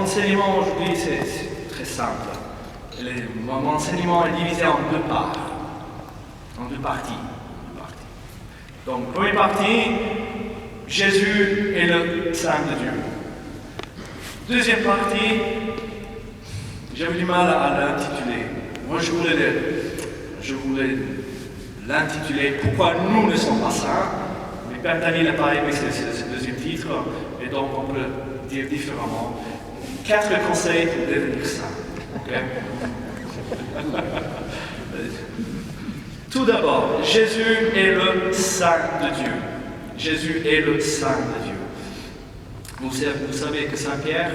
enseignement aujourd'hui, c'est très simple. Mon enseignement est divisé en deux parts, en deux parties. Donc, première partie, Jésus est le Saint de Dieu. Deuxième partie, j'avais du mal à l'intituler. Moi, je voulais l'intituler « Pourquoi nous ne sommes pas saints ?» Mais Père Daniel n'a pas aimé ce deuxième titre, et donc on peut dire différemment. 4 conseils pour devenir saint. Okay? Tout d'abord, Jésus est le Saint de Dieu. Jésus est le Saint de Dieu. Vous savez que Saint Pierre,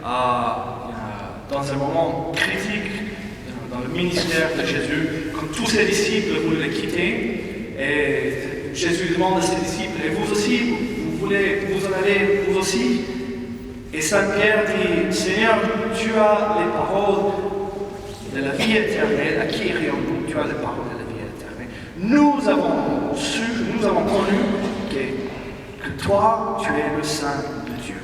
dans un moment critique dans le ministère de Jésus, quand tous ses disciples voulaient le quitter, et Jésus demande à ses disciples, et vous aussi, vous en allez vous aussi? Et Saint Pierre dit, Seigneur, tu as les paroles de la vie éternelle, à qui irions-nous? Tu as les paroles de la vie éternelle. Nous avons connu que toi, tu es le Saint de Dieu.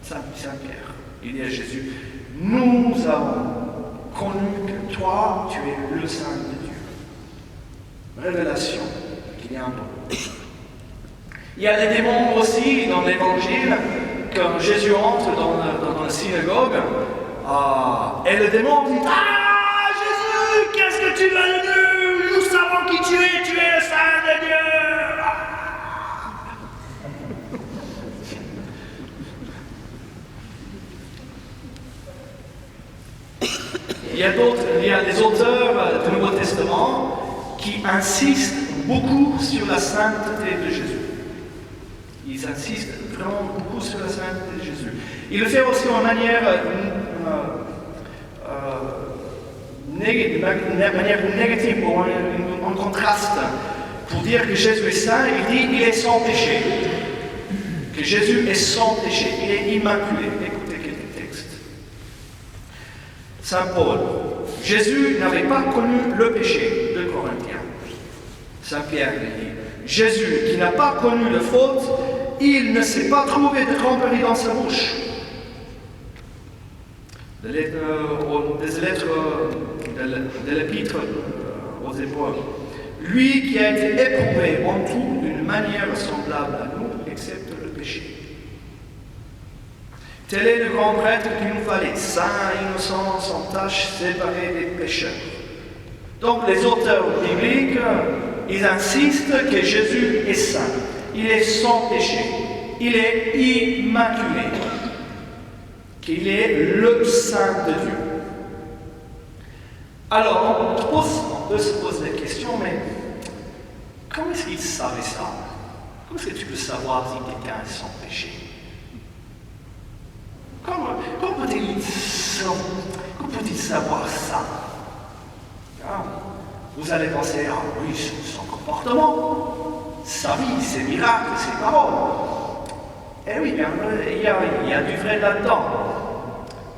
Saint Pierre, il dit à Jésus, nous avons connu que toi, tu es le Saint de Dieu. Révélation qu'il y a un don. Il y a les démons aussi dans l'Évangile, quand Jésus entre dans la synagogue, et le démon dit, ah, Jésus, qu'est-ce que tu veux de nous? Nous savons qui tu es le Saint de Dieu. Il y a des auteurs du Nouveau Testament qui insistent beaucoup sur la sainteté de Jésus. Ils insistent vraiment beaucoup sur la sainteté de Jésus. Il le fait aussi en manière négative, ou en contraste. Pour dire que Jésus est saint, il dit qu'il est sans péché. Que Jésus est sans péché, il est immaculé. Écoutez quelques textes. Saint Paul, Jésus n'avait pas connu le péché de Corinthiens. Saint Pierre dit, Jésus qui n'a pas connu la faute, il ne s'est pas trouvé de tromperie dans sa bouche. Des lettres de l'épître aux Hébreux. Lui qui a été éprouvé en tout d'une manière semblable à nous, excepte le péché. Tel est le grand prêtre qu'il nous fallait, saint, innocent, sans tache, séparé des pécheurs. Donc les auteurs bibliques, ils insistent que Jésus est saint. Il est sans péché. Il est immaculé. Qu'il est le Saint de Dieu. Alors, on peut se poser la question, mais comment est-ce qu'ils savaient ça? Comment est-ce que tu peux savoir si quelqu'un est sans péché? Comment peut-il savoir ça? Vous allez penser, ah oui, son comportement, sa vie, ses miracles, ses paroles. Eh oui, bien, il y a du vrai là-dedans.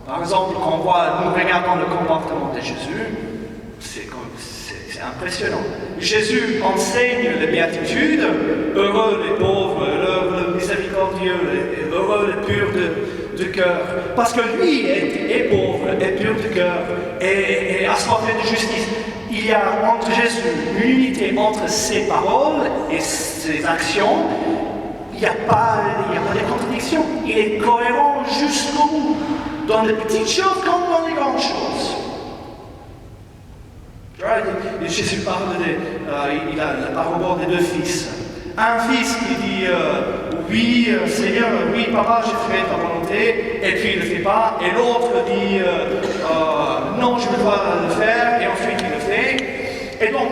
Par exemple, quand nous regardons le comportement de Jésus, c'est impressionnant. Jésus enseigne les béatitudes, heureux les pauvres, heureux les miséricordieux, heureux les purs de cœur. Parce que lui est pauvre, est pur de cœur, et assoiffé de justice. Il y a entre Jésus une unité entre ses paroles et ses actions. Il n'y a pas de contradiction. Il est cohérent jusqu'au bout, dans les petites choses comme dans les grandes choses. Jésus parle il a la parabole des 2 fils. Un fils qui dit oui, Seigneur, oui, papa, je ferai ta volonté, et puis il ne le fait pas, et l'autre dit non, je ne dois le faire, et ensuite il le fait. Et donc,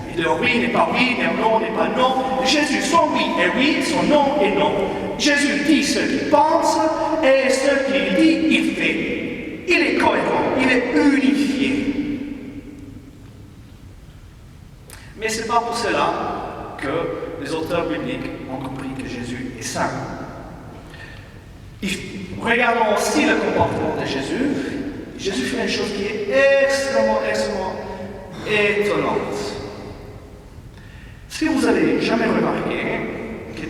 il dit oui n'est pas oui, et non n'est pas non. Jésus, son oui est oui, son non est non. Jésus dit ce qu'il pense, et ce qu'il dit, il fait. Il est cohérent, il est unifié. Mais ce n'est pas pour cela que les auteurs bibliques ont compris que Jésus est saint. Regardons aussi le comportement de Jésus. Jésus fait une chose qui est extrêmement étonnante. Est-ce que vous avez jamais remarqué que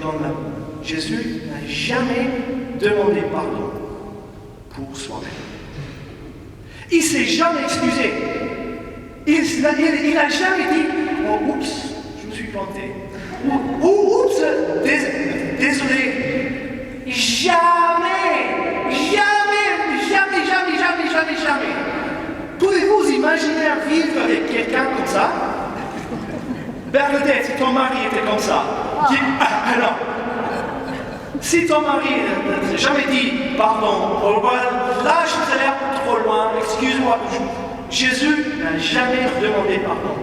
Jésus n'a jamais demandé pardon? pour soi-même. Il ne s'est jamais excusé. Il n'a jamais dit « Oh, oups, je me suis planté. » ou « Oh, oups, désolé. » Jamais. Pouvez-vous imaginer vivre avec quelqu'un comme ça? Bernadette, si ton mari était comme ça, alors, si ton mari n'a jamais dit pardon, là je vous ai l'air trop loin, excuse-moi, Jésus n'a jamais demandé pardon.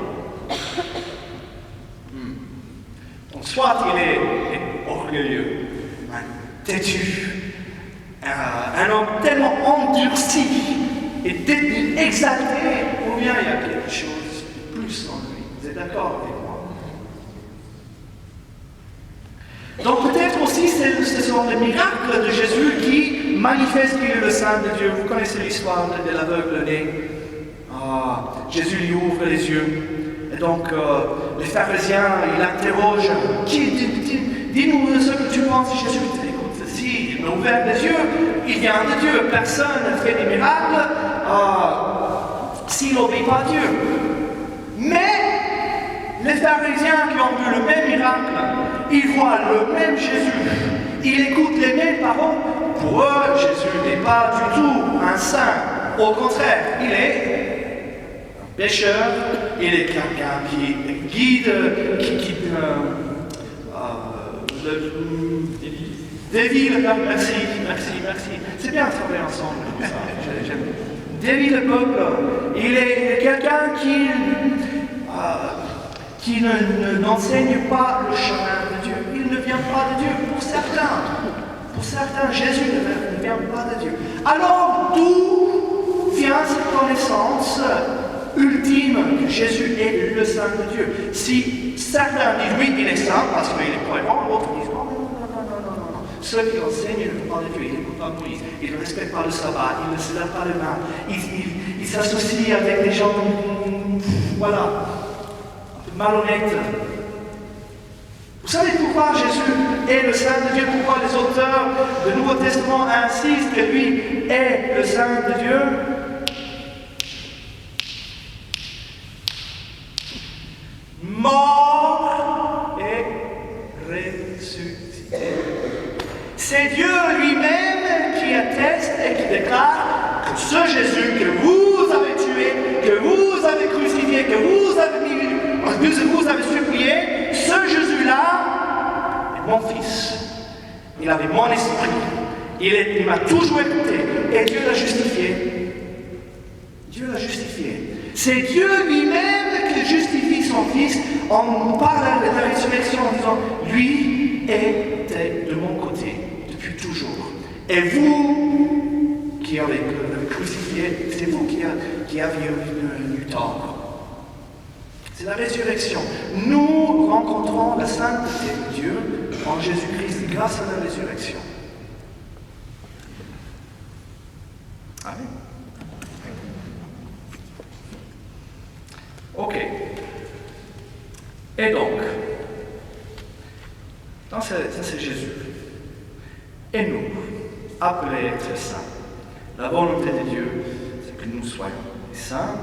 Donc, soit il est orgueilleux, têtu, un homme tellement endurci et détenu, exalté, ou bien il y a quelque chose de plus en lui. Vous êtes d'accord avec moi? Donc peut-être aussi ce sont les miracles de Jésus qui manifestent qu'il est le Saint de Dieu. Vous connaissez l'histoire de l'aveugle né. Jésus lui ouvre les yeux. Et donc les pharisiens, ils l'interrogent. Dis-nous ce que tu penses. Jésus dit, écoute, si il m'a ouvert les yeux, il vient de Dieu. Personne ne fait des miracles s'il n'obéit pas à Dieu. Mais les pharisiens qui ont vu le même miracle, ils voient le même Jésus, ils écoutent les mêmes paroles. Pour eux, Jésus n'est pas du tout un saint. Au contraire, il est un pécheur, il est quelqu'un qui guide, dévie le peuple. Merci. C'est bien de travailler ensemble comme ça. Dévie le peuple. Il est quelqu'un qui n'enseigne pas le chemin de Dieu. Il ne vient pas de Dieu. Pour certains, Jésus ne vient pas de Dieu. Alors, d'où vient cette connaissance ultime que Jésus est le Saint de Dieu? Si certains disent oui, il est saint parce qu'il est cohérent, l'autre dit non. Ceux qui enseignent ne parlent pas de Dieu, ils n'écoutent pas Moïse, ils ne respectent pas le sabbat, ils ne se lavent pas les mains, ils s'associent avec des gens, voilà, malhonnête. Vous savez pourquoi Jésus est le Saint de Dieu? Pourquoi les auteurs du Nouveau Testament insistent que lui est le Saint de Dieu? Mort et ressuscité. C'est Dieu lui-même qui atteste et qui déclare que ce Jésus que vous avez tué, que vous avez crucifié, que vous avez supplié, ce Jésus-là est mon fils. Il avait mon esprit. Il m'a toujours écouté. Et Dieu l'a justifié. C'est Dieu lui-même qui justifie son fils. On parle de la résurrection en disant, lui était de mon côté depuis toujours. Et vous qui avez crucifié, c'est vous qui aviez eu tort. C'est la résurrection. Nous rencontrons la sainteté de Dieu en Jésus-Christ grâce à la résurrection. Amen. Ok. Et donc, ça c'est Jésus. Et nous, appelés à être saints. La volonté de Dieu, c'est que nous soyons saints.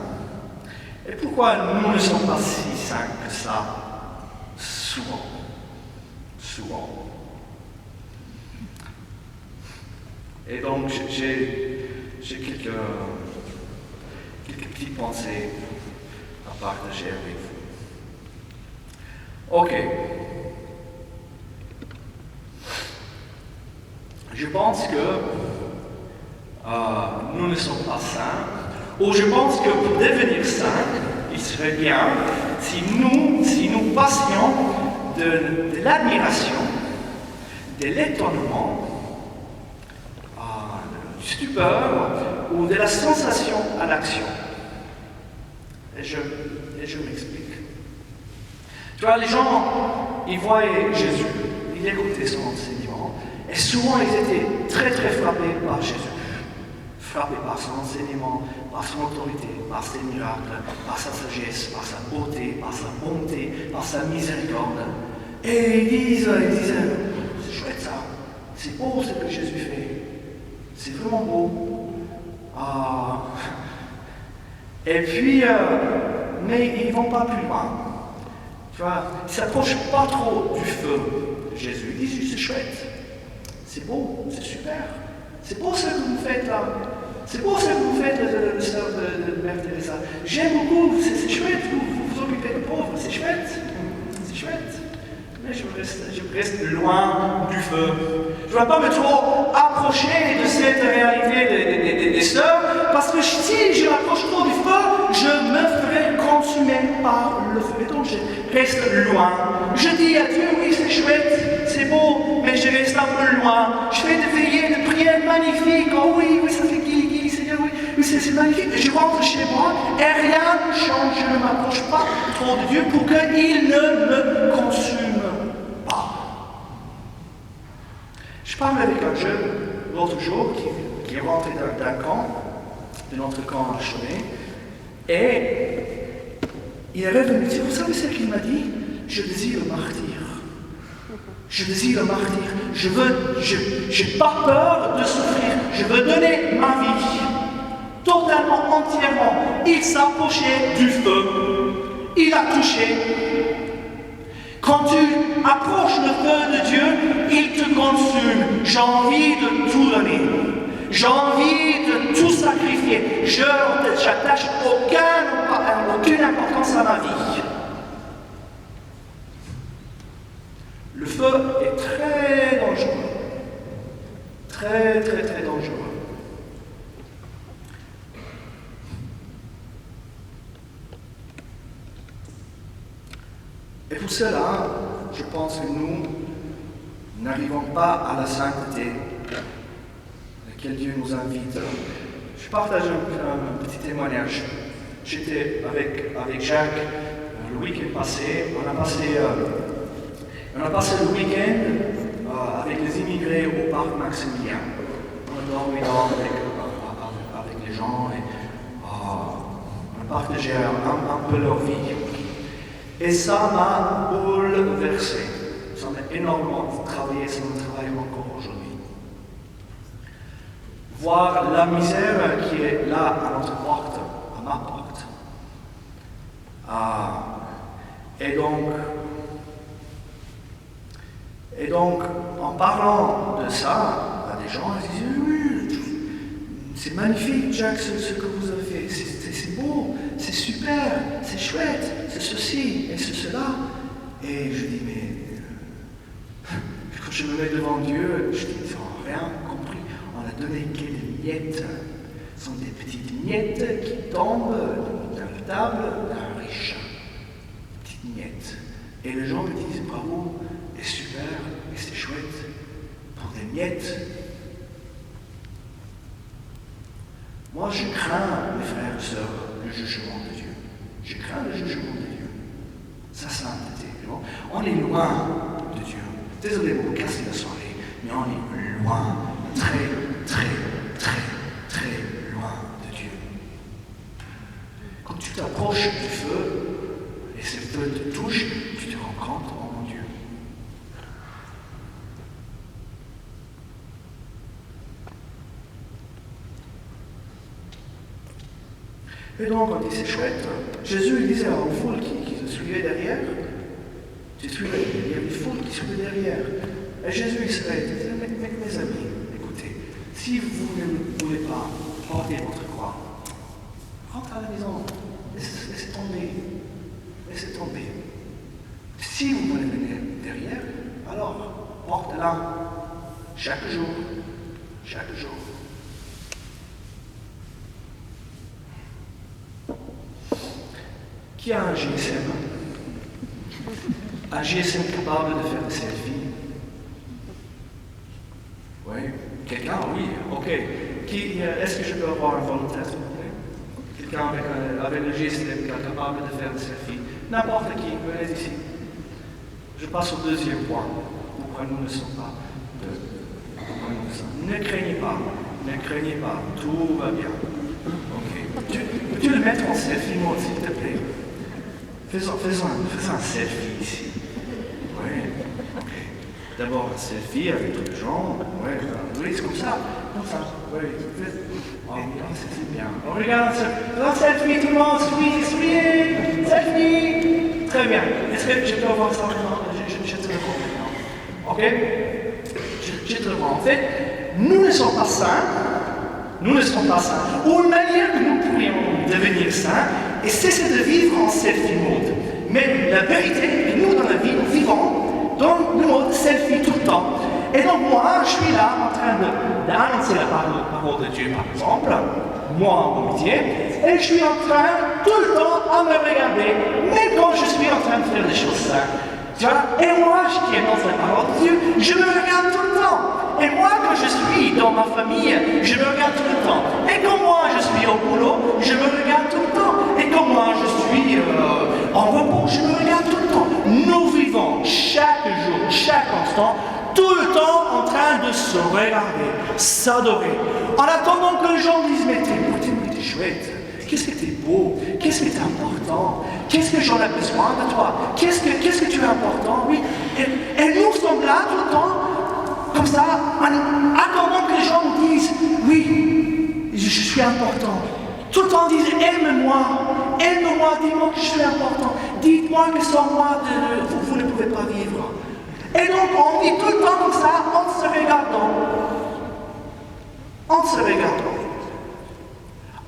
Et pourquoi nous ne sommes pas si saints que ça? Souvent. Et donc, j'ai quelques petites pensées à partager avec vous. Ok. Je pense que nous ne sommes pas saints, ou je pense que pour devenir saints, il serait bien si nous passions de l'admiration, de l'étonnement, du stupeur ou de la sensation à l'action. Et je m'explique. Tu vois, les gens, ils voyaient Jésus, ils écoutaient son enseignement, et souvent ils étaient très très frappés par Jésus. Frappés par son enseignement, par son autorité, par ses miracles, par sa sagesse, par sa beauté, par sa bonté, par sa miséricorde. Et ils disaient, c'est chouette ça, c'est beau ce que Jésus fait, c'est vraiment beau. Et puis, mais ils ne vont pas plus loin. Tu vois, ils ne s'approchent pas trop du feu de Jésus. Ils disent, c'est chouette, c'est beau, c'est super. C'est beau ce que vous faites là. C'est beau ce que vous faites, le sœur de Mère Teresa. J'aime beaucoup, c'est chouette, vous occupez de pauvres, c'est chouette. C'est chouette. Mais je reste loin du feu. Je ne vais pas me trop approcher de cette réalité des sœurs, parce que si je m'approche trop du feu, je me ferai consumer par le feu. Et donc je reste loin. Je dis à Dieu, oui c'est chouette, c'est beau, mais je reste un peu loin. Je fais des veillées de prières magnifiques. Oh oui, ça fait guili, Seigneur, oui, c'est magnifique. Et je rentre chez moi et rien ne change. Je ne m'approche pas trop de Dieu pour qu'il ne me consume pas. Je parlais avec un jeune l'autre jour qui est rentré d'un camp, de notre camp à Chaumet, et il est revenu dire, vous savez ce qu'il m'a dit? Je désire le martyr. Je désire le martyr. Je n'ai pas peur de souffrir. Je veux donner ma vie. Totalement, entièrement. Il s'approchait du feu. Il a touché. Quand tu approches le feu de Dieu, il te consume. J'ai envie de tout donner. J'ai envie de tout sacrifier. Je n'attache aucune importance à ma vie. Le feu est très dangereux. Très, très, très dangereux. Et pour cela, je pense que nous n'arrivons pas à la sainteté à laquelle Dieu nous invite. Je partage un petit témoignage. J'étais avec Jacques le week-end passé. On a passé le week-end avec les immigrés au parc Maximilien. On a dormi avec les gens et on a partagé un peu leur vie. Et ça m'a bouleversé. Ça m'a énormément travaillé, ça me travaille encore aujourd'hui. Voir la misère qui est là à notre porte, à ma porte. Et donc, en parlant de ça à des gens, ils disent oui, c'est magnifique, Jacques, ce que vous avez fait, c'est beau, c'est super, c'est chouette, c'est ceci et c'est cela. Et je dis, mais quand je me mets devant Dieu, je dis, ils n'ont rien compris. On a donné que des miettes. Ce sont des petites miettes qui tombent dans la table d'un riche. Petites miettes. Et les gens me disent, bravo, et super, et c'est chouette, pour des miettes. Moi, je crains, mes frères et sœurs, le jugement de Dieu. Je crains le jugement de Dieu. Sa sainteté. On est loin de Dieu. Désolé de vous casser la soirée, mais on est loin, très, très, très, très loin de Dieu. Quand tu t'approches du feu, et ce feu te touche, tu te rends compte, oh mon Dieu. Et donc on dit c'est chouette. Jésus il disait à une foule qui se suivait derrière, il y a une foule qui suivait derrière. Et Jésus il disait, mes amis, écoutez, si vous ne voulez pas porter votre croix, rentrez à la maison, laissez tomber. Laissez tomber. Si vous voulez venir derrière, alors portez-la chaque jour. Chaque jour. Qui a un GSM? Un GSM capable de faire des selfies? Oui. Quelqu'un? Oui. Ok. Est-ce que je peux avoir un volontaire, s'il vous plaît? Quelqu'un avec le GSM capable de faire des selfies? N'importe qui, venez ici. Je passe au deuxième point. Pourquoi nous ne sommes pas deux? Ne craignez pas. Ne craignez pas. Tout va bien. Ok. Peux-tu le mettre en selfie, moi, s'il te plaît? Faisons un selfie ici. Oui. Ok. D'abord un selfie avec d'autres gens. Oui, c'est comme ça. comme ça. Oui, oh, c'est bien. On regarde un selfie, tout le monde, souriez, selfie. Très bien. Est-ce que je peux avoir ça maintenant? Je te le vois maintenant. Ok? Je te le vois. En fait, nous ne sommes pas saints. Nous ne sommes pas saints. Ou une manière que nous pourrions devenir saints, et cesser de vivre en selfie mode. Mais la vérité est que nous, dans la vie, nous vivons dans le mode selfie tout le temps. Et donc moi, je suis là en train d'annoncer la parole de Dieu, par exemple, moi en mon métier, et je suis en train tout le temps à me regarder, même quand je suis en train de faire des choses simples. Tu vois? Et moi, qui annonce la parole de Dieu, je me regarde tout le temps. Et moi, quand je suis dans ma famille, je me regarde tout le temps. Et quand moi, je suis au boulot, je me regarde tout le temps. Et quand moi, je suis en repos, je me regarde tout le temps. Nous vivons chaque jour, chaque instant, tout le temps en train de se regarder, s'adorer. En attendant que les gens disent, mais t'es chouette. Qu'est-ce que tu es beau? Qu'est-ce que tu es important? Qu'est-ce que j'en ai besoin de toi? Qu'est-ce que tu es important? Oui. Et nous sommes là tout le temps, comme ça, en attendant que les gens nous disent, oui, je suis important. Tout le temps disent, aime-moi, dis-moi que je suis important. Dites-moi que sans moi, vous ne pouvez pas vivre. Et donc, on vit tout le temps comme ça, en se regardant. En se regardant.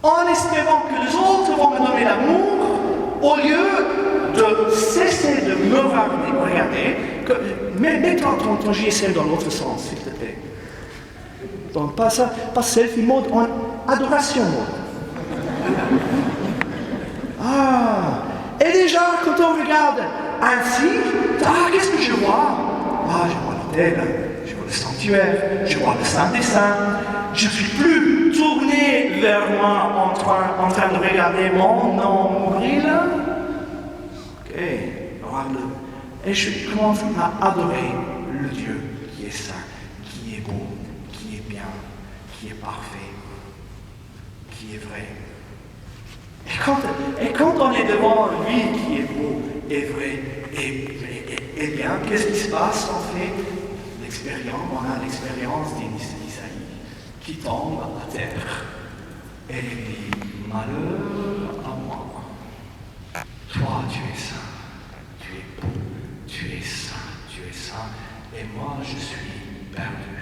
En espérant que les autres vont me donner l'amour, au lieu de cesser de me regarder, mets-toi ton JSM dans l'autre sens, s'il te plaît. Donc, pas selfie mode, en adoration mode. Et déjà, quand on regarde ainsi, qu'est-ce que je vois? Je vois l'autel, je vois le sanctuaire, je vois le Saint des Saints. Je ne suis plus tourné vers moi en train de regarder mon nombril. Ok, regarde-le. Et je commence à adorer le Dieu qui est saint, qui est beau, qui est bien, qui est parfait, qui est vrai. Et quand on est devant lui qui est beau et vrai et bien, qu'est-ce qui se passe? On a l'expérience d'Isaïe qui tombe à terre et dit, malheur à moi. Toi, tu es saint, tu es beau, tu es saint, et moi, je suis perdu.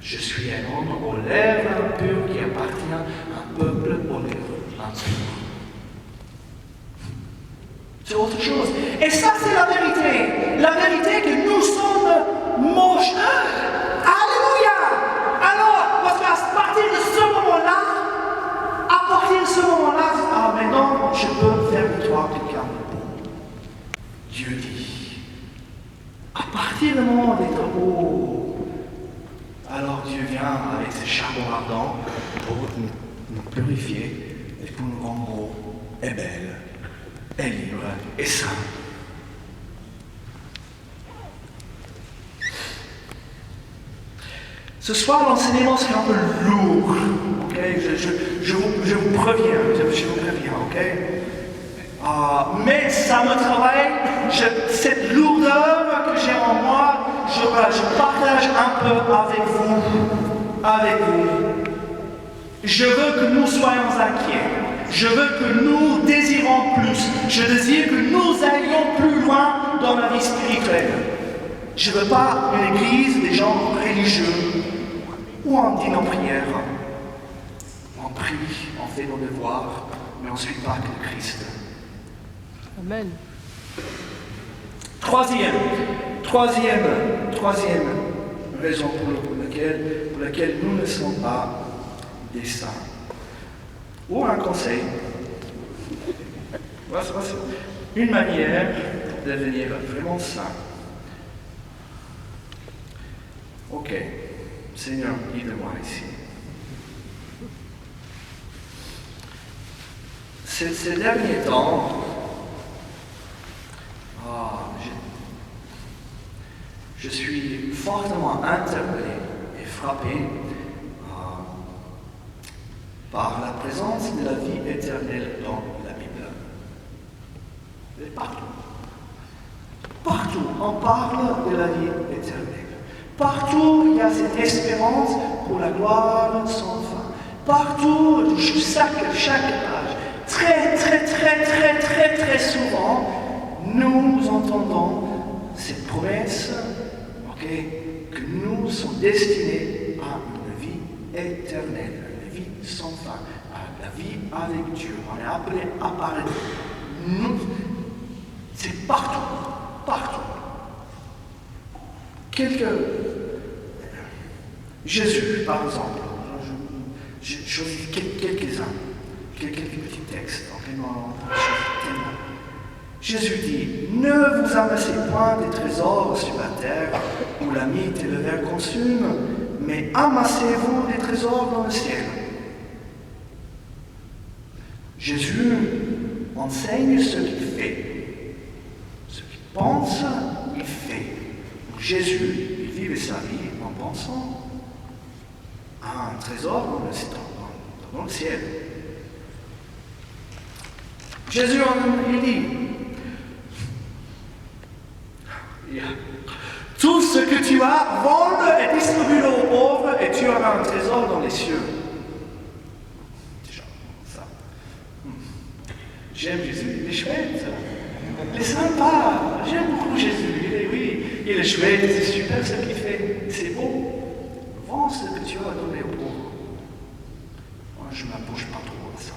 Je suis un homme aux lèvres impures qui appartient à un peuple aux lèvres impures. C'est autre chose. Et ça, c'est la vérité. La vérité est que nous sommes moches. Alléluia! Alors, parce qu'à partir de ce moment-là, maintenant, je peux faire de toi quelqu'un de beau. Dieu dit. À partir du moment où on est beau, alors Dieu vient avec ses charbons ardents pour nous purifier et pour nous rendre beaux et belles. Et libre et saint. Ce soir, l'enseignement sera un peu lourd. Okay? Je vous préviens. Okay? Mais ça me travaille. Cette lourdeur que j'ai en moi, je partage un peu avec vous. Je veux que nous soyons inquiets. Je veux que nous désirons plus. Je désire que nous allions plus loin dans la vie spirituelle. Je ne veux pas une église des gens religieux où on dit nos prières, on prie, on fait nos devoirs, mais on ne suit pas que le Christ. Amen. Troisième raison pour laquelle nous ne sommes pas des saints. Ou un conseil. Une manière de devenir vraiment saint. Ok, Seigneur, guide-moi ici. Ces derniers temps, je suis fortement interpellé et frappé par la présence de la vie éternelle dans la Bible. Et partout. Partout, on parle de la vie éternelle. Partout, il y a cette espérance pour la gloire sans fin. Partout, chaque page, très souvent, nous entendons cette promesse, que nous sommes destinés à une vie éternelle, une vie sans fin, à la vie avec Dieu. On est appelé à parler. C'est partout. Jésus, par exemple, je choisis quelques-uns, quelques petits textes. Jésus dit, ne vous amassez point des trésors sur la terre, où la mythe et le ver consument, mais amassez-vous des trésors dans le ciel. Jésus enseigne ce qu'il fait. Ce qu'il pense, il fait. Jésus, il vivait sa vie en pensant à un trésor dans le ciel. Jésus, il dit, tout ce que tu as, vends et distribue aux pauvres, et tu auras un trésor dans les cieux. Déjà, ça. J'aime Jésus, il est chouette. Il est sympa. J'aime beaucoup Jésus. Il est chouette, c'est super ce qu'il fait. C'est beau. Vends ce que tu as donné aux pauvres. Moi, je ne m'approche pas trop à ça.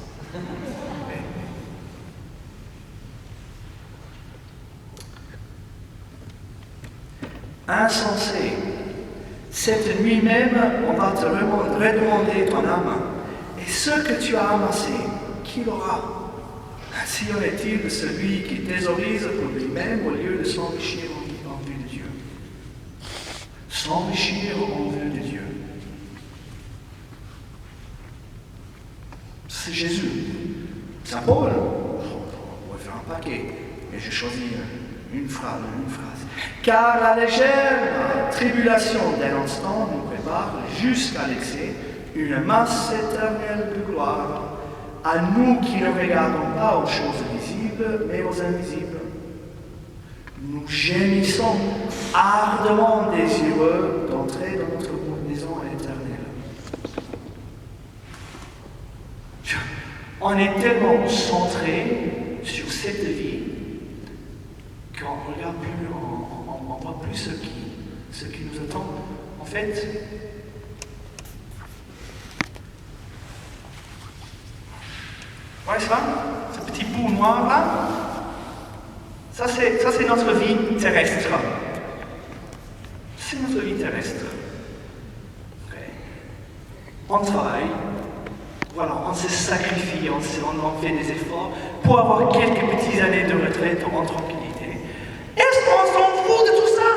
Insensé, cette nuit même, on va te redemander ton âme. Et ce que tu as amassé, qui l'aura? Ainsi en est-il de celui qui thésaurise pour lui-même au lieu de s'enrichir en vue de Dieu. S'enrichir en vue de Dieu. C'est Jésus. Saint Paul, on pourrait faire un paquet, mais j'ai choisi une phrase. Car la légère tribulation d'un instant nous prépare jusqu'à l'excès une masse éternelle de gloire, à nous qui ne regardons pas aux choses visibles, mais aux invisibles. Nous gémissons ardemment désireux d'entrer dans notre maison éternelle. On est tellement centré sur cette vie qu'on ne regarde plus, on voit plus ce qui nous attend. En fait, ouais, ça, ce petit bout noir là, ça c'est notre vie terrestre. C'est notre vie terrestre. Okay. On travaille, voilà, on se sacrifie, on fait des efforts pour avoir quelques petites années de retraite en tranquillité. Est-ce qu'on s'en fout de tout ça?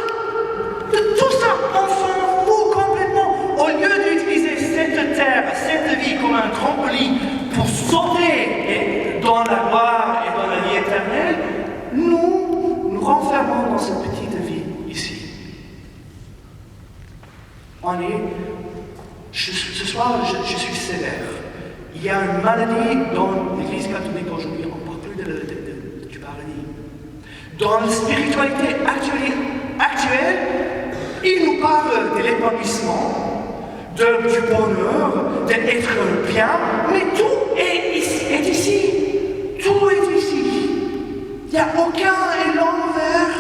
De tout ça, on s'en fout complètement. Au lieu d'utiliser cette terre, cette vie comme un trampoline pour sauter dans la gloire et dans la vie éternelle, nous nous renfermons dans cette petite vie ici. Ce soir, je suis sévère. Il y a une maladie dans l'Église catholique aujourd'hui, on ne parle plus du paradis. Dans la spiritualité actuelle, il nous parle de l'épanouissement, du bonheur, d'être bien, mais tout est ici. Tout est ici. Il n'y a aucun élan vers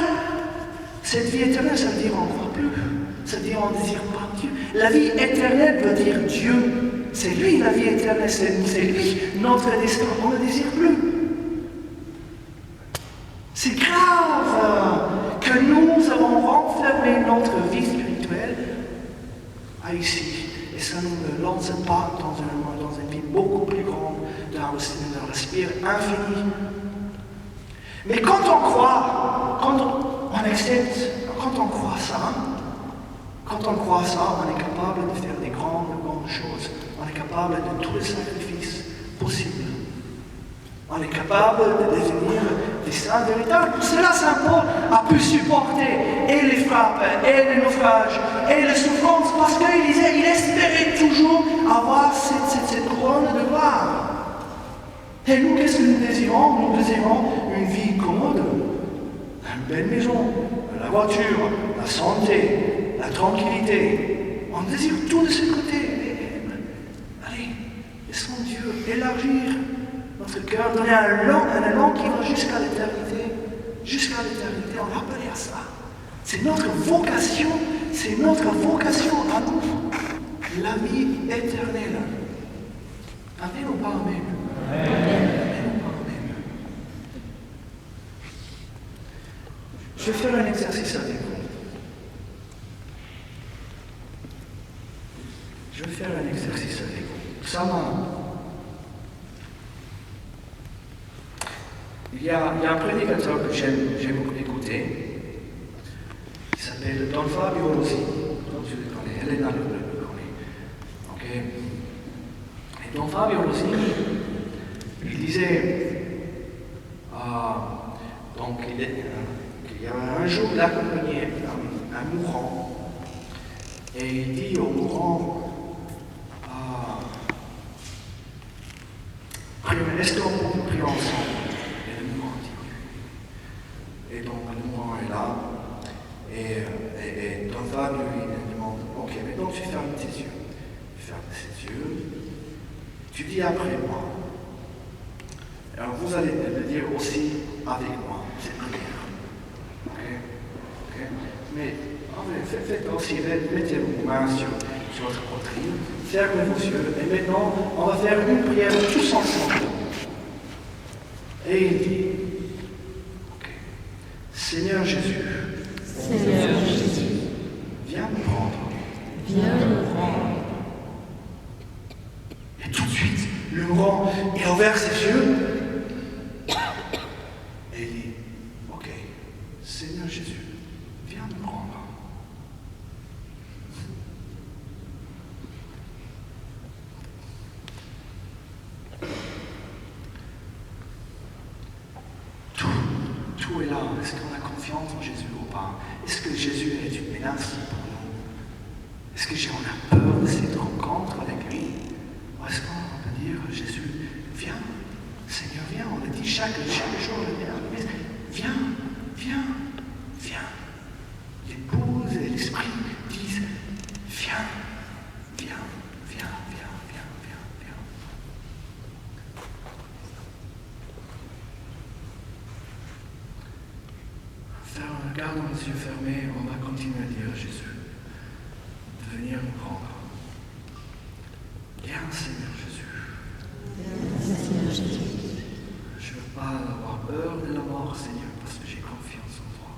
cette vie éternelle, ça veut dire on ne croit plus. Ça veut dire on ne désire pas Dieu. La vie éternelle veut dire Dieu. C'est lui la vie éternelle, c'est lui notre destin. On ne désire plus. C'est grave que nous avons renfermé notre vie spirituelle à ici. Et ça ne nous lance pas dans une vie beaucoup plus grande, dans un respire infini. Mais quand on croit, quand on accepte, quand on croit ça, on est capable de faire des grandes choses. On est capable de tous les sacrifices possibles. On est capable de devenir des saints véritables. Cela, Saint Paul a pu supporter et les frappes, et les naufrages, et les souffrances, parce qu'il espérait toujours avoir cette couronne de gloire. Et nous, qu'est-ce que nous désirons? Nous désirons une vie commode, une belle maison, la voiture, la santé, la tranquillité. on désire tout de ce côté. Allez, laissons Dieu élargir notre cœur, donner un élan qui va jusqu'à l'éternité. Jusqu'à l'éternité, on appelait à ça. C'est notre vocation à nous, la vie éternelle. Amen ou pas amen? Amen. Amen ou pas amen? Je vais faire un exercice avec vous. Je vais faire un exercice avec vous. Psaume 1. Il y a un prédicateur que j'aime beaucoup écouter. Il s'appelle Don Fabio Rossi. Donc je le connais. Elena le connaît. Ok. Et Don Fabio Rossi, il disait donc qu'il y avait un jour d'accompagner un mourant. Et il dit au mourant, est-ce qu'on peut prier ensemble? Et le mourant dit oui. Et donc le mourant est là. Et Don Fabio lui demande, ok, maintenant tu fermes tes yeux. Ferme tes yeux. Tu dis après moi. Alors vous allez le dire aussi avec moi, cette prière. Ok? Mais faites aussi, mettez vos mains sur votre poitrine, fermez vos yeux, et maintenant on va faire une prière tous ensemble. Et il dit, ok, Seigneur Jésus, viens me prendre. Et tout de suite, le mourant, il a ouvert ses yeux, et il dit, ok, Seigneur Jésus, viens me prendre. Tout est là. Est-ce qu'on a confiance en Jésus ou pas? Est-ce que Jésus est une menace pour nous? Est-ce qu'on a peur de cette rencontre avec lui? Ou est-ce qu'on peut dire, Jésus, viens, Seigneur, viens. On le dit chaque jour, viens. L'épouse et l'esprit disent, viens. Gardons les yeux fermés, on va continuer à dire à Jésus de venir nous prendre. Viens, Seigneur Jésus. Je ne veux pas avoir peur de la mort, Seigneur, parce que j'ai confiance en toi.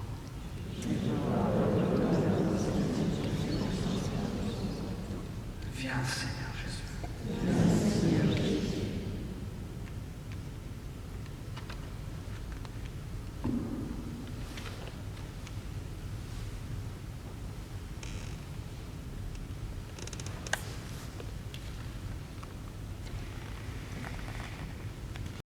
Viens, Seigneur.